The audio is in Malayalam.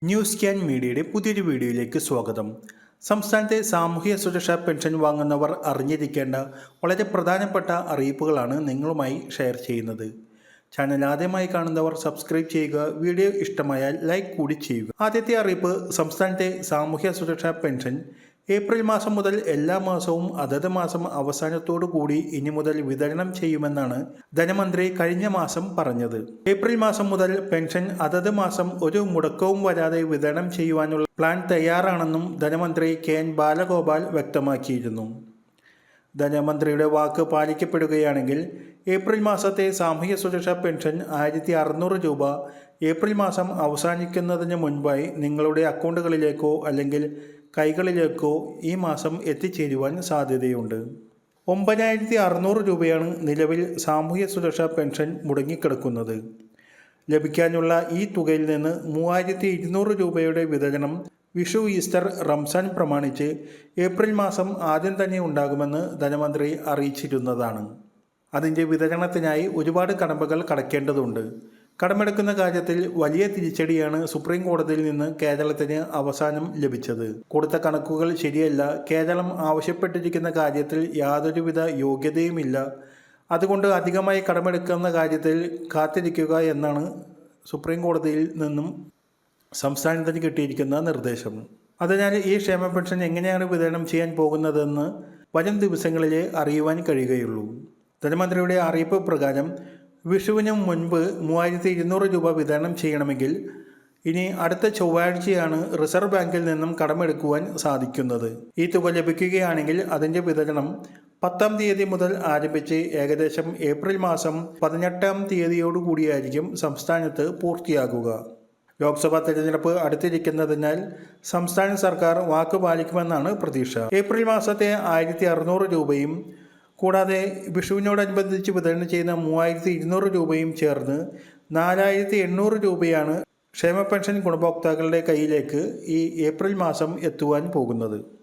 ന്യൂസ് ക്യാൻ മീഡിയയുടെ പുതിയൊരു വീഡിയോയിലേക്ക് സ്വാഗതം. സംസ്ഥാനത്തെ സാമൂഹ്യ സുരക്ഷാ പെൻഷൻ വാങ്ങുന്നവർ അറിഞ്ഞിരിക്കേണ്ട വളരെ പ്രധാനപ്പെട്ട അറിയിപ്പുകളാണ് നിങ്ങളുമായി ഷെയർ ചെയ്യുന്നത്. ചാനൽ ആദ്യമായി കാണുന്നവർ സബ്സ്ക്രൈബ് ചെയ്യുക, വീഡിയോ ഇഷ്ടമായാൽ ലൈക്ക് കൂടി ചെയ്യുക. ആദ്യത്തെ അറിയിപ്പ്, സംസ്ഥാനത്തെ സാമൂഹ്യ സുരക്ഷാ പെൻഷൻ ഏപ്രിൽ മാസം മുതൽ എല്ലാ മാസവും അതത് മാസം അവസാനത്തോടു കൂടി ഇനി മുതൽ വിതരണം ചെയ്യുമെന്നാണ് ധനമന്ത്രി കഴിഞ്ഞ മാസം പറഞ്ഞത്. ഏപ്രിൽ മാസം മുതൽ പെൻഷൻ അതത് മാസം ഒരു മുടക്കവും വരാതെ വിതരണം ചെയ്യുവാനുള്ള പ്ലാൻ തയ്യാറാണെന്നും ധനമന്ത്രി കെ.എൻ. ബാലഗോപാൽ വ്യക്തമാക്കിയിരുന്നു. ധനമന്ത്രിയുടെ വാക്ക് പാലിക്കപ്പെടുകയാണെങ്കിൽ ഏപ്രിൽ മാസത്തെ സാമൂഹ്യ സുരക്ഷാ പെൻഷൻ 1600 രൂപ ഏപ്രിൽ മാസം അവസാനിക്കുന്നതിന് മുൻപായി നിങ്ങളുടെ അക്കൗണ്ടുകളിലേക്കോ അല്ലെങ്കിൽ കൈകളിലേക്കോ ഈ മാസം എത്തിച്ചേരുവാൻ സാധ്യതയുണ്ട്. 9600 രൂപയാണ് നിലവിൽ സാമൂഹ്യ സുരക്ഷാ പെൻഷൻ മുടങ്ങിക്കിടക്കുന്നത്. ലഭിക്കാനുള്ള ഈ തുകയിൽ നിന്ന് 3200 രൂപയുടെ വിതരണം വിഷു, ഈസ്റ്റർ, റംസാൻ പ്രമാണിച്ച് ഏപ്രിൽ മാസം ആദ്യം തന്നെ ഉണ്ടാകുമെന്ന് ധനമന്ത്രി അറിയിച്ചിരുന്നതാണ്. അതിൻ്റെ വിതരണത്തിനായി ഒരുപാട് കടമ്പകൾ കടക്കേണ്ടതുണ്ട്. കടമെടുക്കുന്ന കാര്യത്തിൽ വലിയ തിരിച്ചടിയാണ് സുപ്രീം കോടതിയിൽ നിന്ന് കേരളത്തിന് അവസാനം ലഭിച്ചത്. കൊടുത്ത കണക്കുകൾ ശരിയല്ല, കേരളം ആവശ്യപ്പെട്ടിരിക്കുന്ന കാര്യത്തിൽ യാതൊരുവിധ യോഗ്യതയുമില്ല, അതുകൊണ്ട് അധികമായി കടമെടുക്കുന്ന കാര്യത്തിൽ കാത്തിരിക്കുക എന്നാണ് സുപ്രീം കോടതിയിൽ നിന്നും സംസ്ഥാനത്തിന് കിട്ടിയിരിക്കുന്ന നിർദ്ദേശം. അതിനാൽ ഈ ക്ഷേമ പെൻഷൻ എങ്ങനെയാണ് വിതരണം ചെയ്യാൻ പോകുന്നതെന്ന് വരും ദിവസങ്ങളിലേ അറിയുവാൻ കഴിയുകയുള്ളൂ. ധനമന്ത്രിയുടെ അറിയിപ്പ് പ്രകാരം വിഷുവിന് മുൻപ് 3200 രൂപ വിതരണം ചെയ്യണമെങ്കിൽ ഇനി അടുത്ത ചൊവ്വാഴ്ചയാണ് റിസർവ് ബാങ്കിൽ നിന്നും കടമെടുക്കുവാൻ സാധിക്കുന്നത്. ഈ തുക ലഭിക്കുകയാണെങ്കിൽ അതിൻ്റെ വിതരണം 10-ാം തീയതി മുതൽ ആരംഭിച്ച് ഏകദേശം ഏപ്രിൽ മാസം 18-ാം തീയതിയോടുകൂടിയായിരിക്കും സംസ്ഥാനത്ത് പൂർത്തിയാകുക. ലോക്സഭാ തെരഞ്ഞെടുപ്പ് അടുത്തിരിക്കുന്നതിനാൽ സംസ്ഥാന സർക്കാർ വാക്ക് പാലിക്കുമെന്നാണ് പ്രതീക്ഷ. ഏപ്രിൽ മാസത്തെ 1600 രൂപയും കൂടാതെ വിഷുവിനോടനുബന്ധിച്ച് വിതരണം ചെയ്യുന്ന 3200 രൂപയും ചേർന്ന് 4800 രൂപയാണ് ക്ഷേമ പെൻഷൻ ഗുണഭോക്താക്കളുടെ കയ്യിലേക്ക് ഈ ഏപ്രിൽ മാസം എത്തുവാൻ പോകുന്നത്.